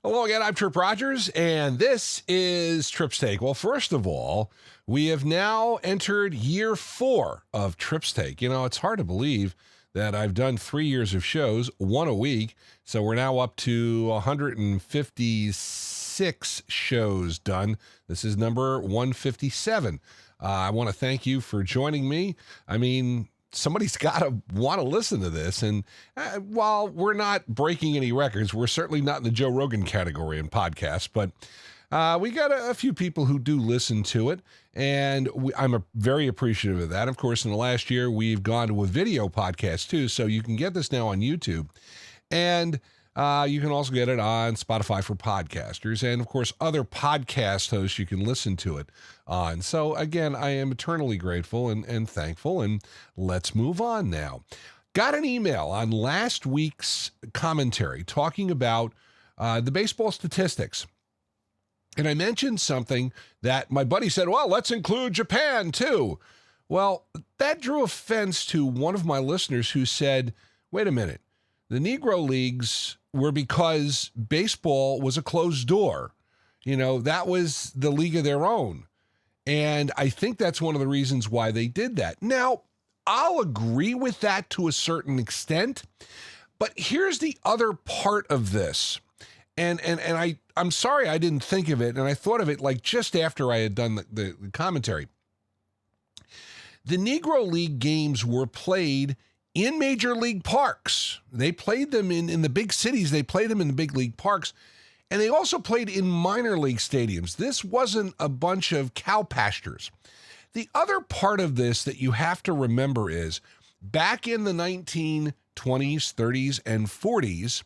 Hello again, I'm Trip Rogers, and this is Trip's Take. Well, first of all, we have now entered year 4 of Trip's Take. You know, it's hard to believe that I've done 3 years of shows, one a week, so we're now up to 156 shows done. This is number 157. I want to thank you for joining me. I mean, somebody's got to want to listen to this. And while we're not breaking any records, we're certainly not in the Joe Rogan category in podcasts, but we got a few people who do listen to it. And I'm very appreciative of that. Of course, in the last year, we've gone to a video podcast too. So you can get this now on YouTube. And you can also get it on Spotify for podcasters, and of course, other podcast hosts you can listen to it on. So again, I am eternally grateful and thankful, and let's move on now. Got an email on last week's commentary talking about the baseball statistics. And I mentioned something that my buddy said, well, let's include Japan too. Well, that drew offense to one of my listeners who said, wait a minute, the Negro Leagues were because baseball was a closed door. You know, that was the league of their own. And I think that's one of the reasons why they did that. Now, I'll agree with that to a certain extent, but here's the other part of this. And I'm sorry I didn't think of it, and I thought of it like just after I had done the commentary. The Negro League games were played in major league parks. They played them in the big cities. They played them in the big league parks. And they also played in minor league stadiums. This wasn't a bunch of cow pastures. The other part of this that you have to remember is back in the 1920s, 30s, and 40s,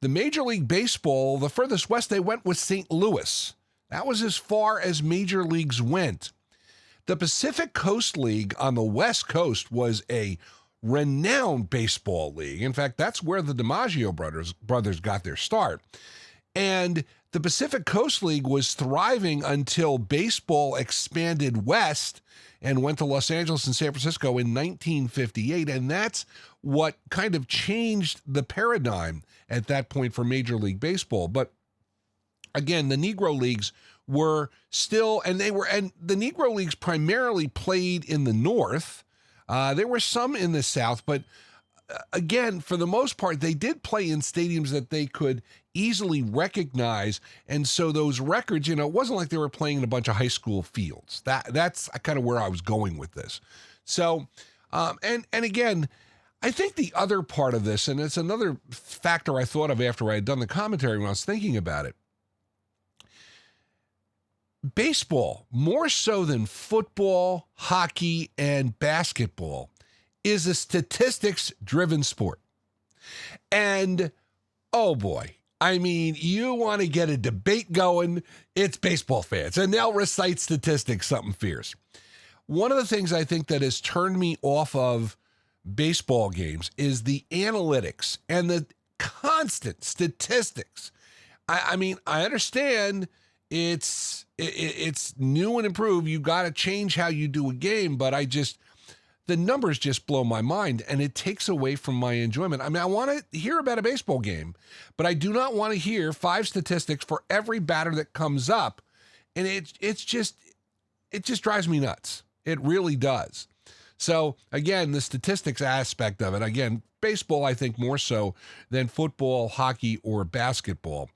the Major League Baseball, the furthest west they went was St. Louis. That was as far as major leagues went. The Pacific Coast League on the West Coast was a renowned baseball league. In fact, that's where the DiMaggio brothers got their start. And the Pacific Coast League was thriving until baseball expanded west and went to Los Angeles and San Francisco in 1958. And that's what kind of changed the paradigm at that point for Major League Baseball. But again, the Negro Leagues were still, and the Negro Leagues primarily played in the North. There were some in the South, but again, for the most part, they did play in stadiums that they could easily recognize. And so those records, you know, it wasn't like they were playing in a bunch of high school fields. That's kind of where I was going with this. So, and again, I think the other part of this, and it's another factor I thought of after I had done the commentary when I was thinking about it, baseball, more so than football, hockey, and basketball, is a statistics-driven sport. And, oh boy, I mean, you want to get a debate going, it's baseball fans, and they'll recite statistics, something fierce. One of the things I think that has turned me off of baseball games is the analytics and the constant statistics. I mean, I understand it's new and improved. You got to change how you do a game, but the numbers just blow my mind, and it takes away from my enjoyment. I mean, I want to hear about a baseball game, but I do not want to hear 5 statistics for every batter that comes up, and it just drives me nuts. It really does. So again, the statistics aspect of it, again, baseball, I think more so than football, hockey, or basketball,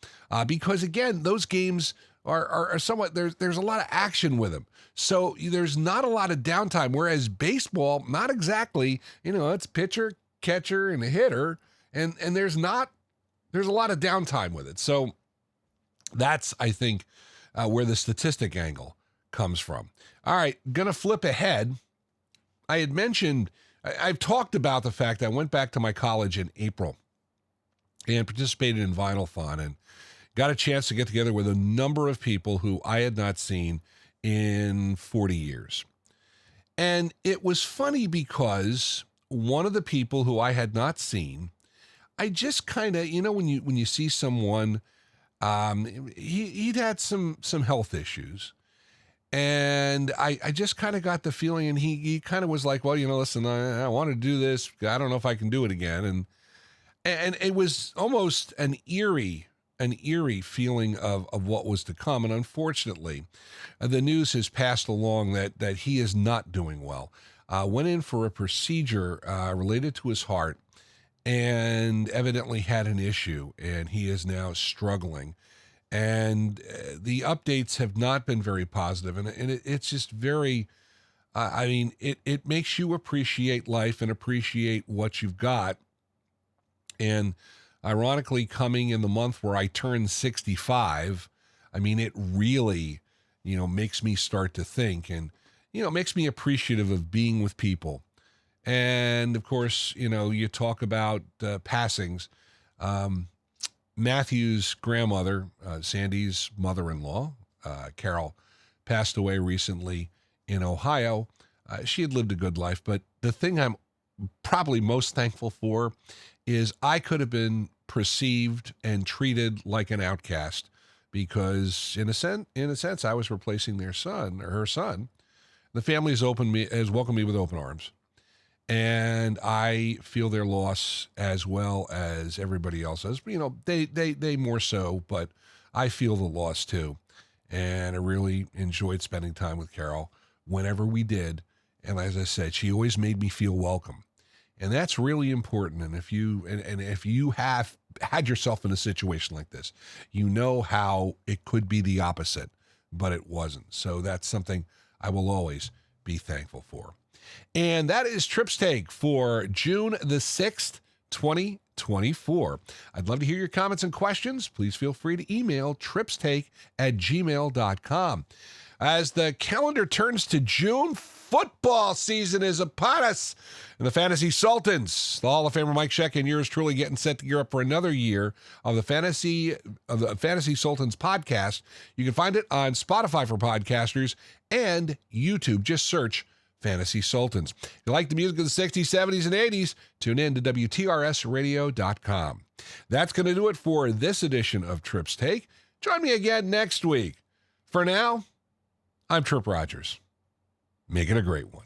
because again, those games are somewhat, there's a lot of action with them. So there's not a lot of downtime, whereas baseball, not exactly, you know, it's pitcher, catcher, and a hitter, and there's a lot of downtime with it. So that's, I think, where the statistic angle comes from. All right, gonna flip ahead. I had mentioned, I've talked about the fact that I went back to my college in April and participated in Vinyl-Thon and got a chance to get together with a number of people who I had not seen in 40 years. And it was funny because one of the people who I had not seen, I just kind of, you know, when you see someone, he'd had some health issues. And I just kind of got the feeling, and he kind of was like, well, you know, listen, I want to do this. I don't know if I can do it again. And it was almost an eerie an eerie feeling of what was to come. And unfortunately, the news has passed along that he is not doing well. Went in for a procedure related to his heart and evidently had an issue, and he is now struggling. And the updates have not been very positive, and it's just very, I mean, it makes you appreciate life and appreciate what you've got. And ironically, coming in the month where I turn 65, I mean, it really, makes me start to think, and, makes me appreciative of being with people. And of course, you talk about passings. Matthew's grandmother, Sandy's mother-in-law, Carol, passed away recently in Ohio. She had lived a good life, but the thing I'm probably most thankful for is I could have been perceived and treated like an outcast because, in a sense, I was replacing their son or her son. The family has welcomed me with open arms. And I feel their loss as well as everybody else does. They more so, but I feel the loss too. And I really enjoyed spending time with Carol whenever we did. And as I said, she always made me feel welcome. And that's really important. And if you have had yourself in a situation like this, you know how it could be the opposite, but it wasn't. So that's something I will always be thankful for. And that is Tripp's Take for June the 6th, 2024. I'd love to hear your comments and questions. Please feel free to email tripstake@gmail.com. As the calendar turns to June, football season is upon us. And the Fantasy Sultans, the Hall of Famer Mike Sheck and yours truly getting set to gear up for another year of the Fantasy Sultans podcast. You can find it on Spotify for podcasters and YouTube. Just search Fantasy Sultans. If you like the music of the 60s, 70s, and 80s, tune in to WTRSradio.com. That's going to do it for this edition of Tripp's Take. Join me again next week. For now, I'm Trip Rogers. Make it a great one.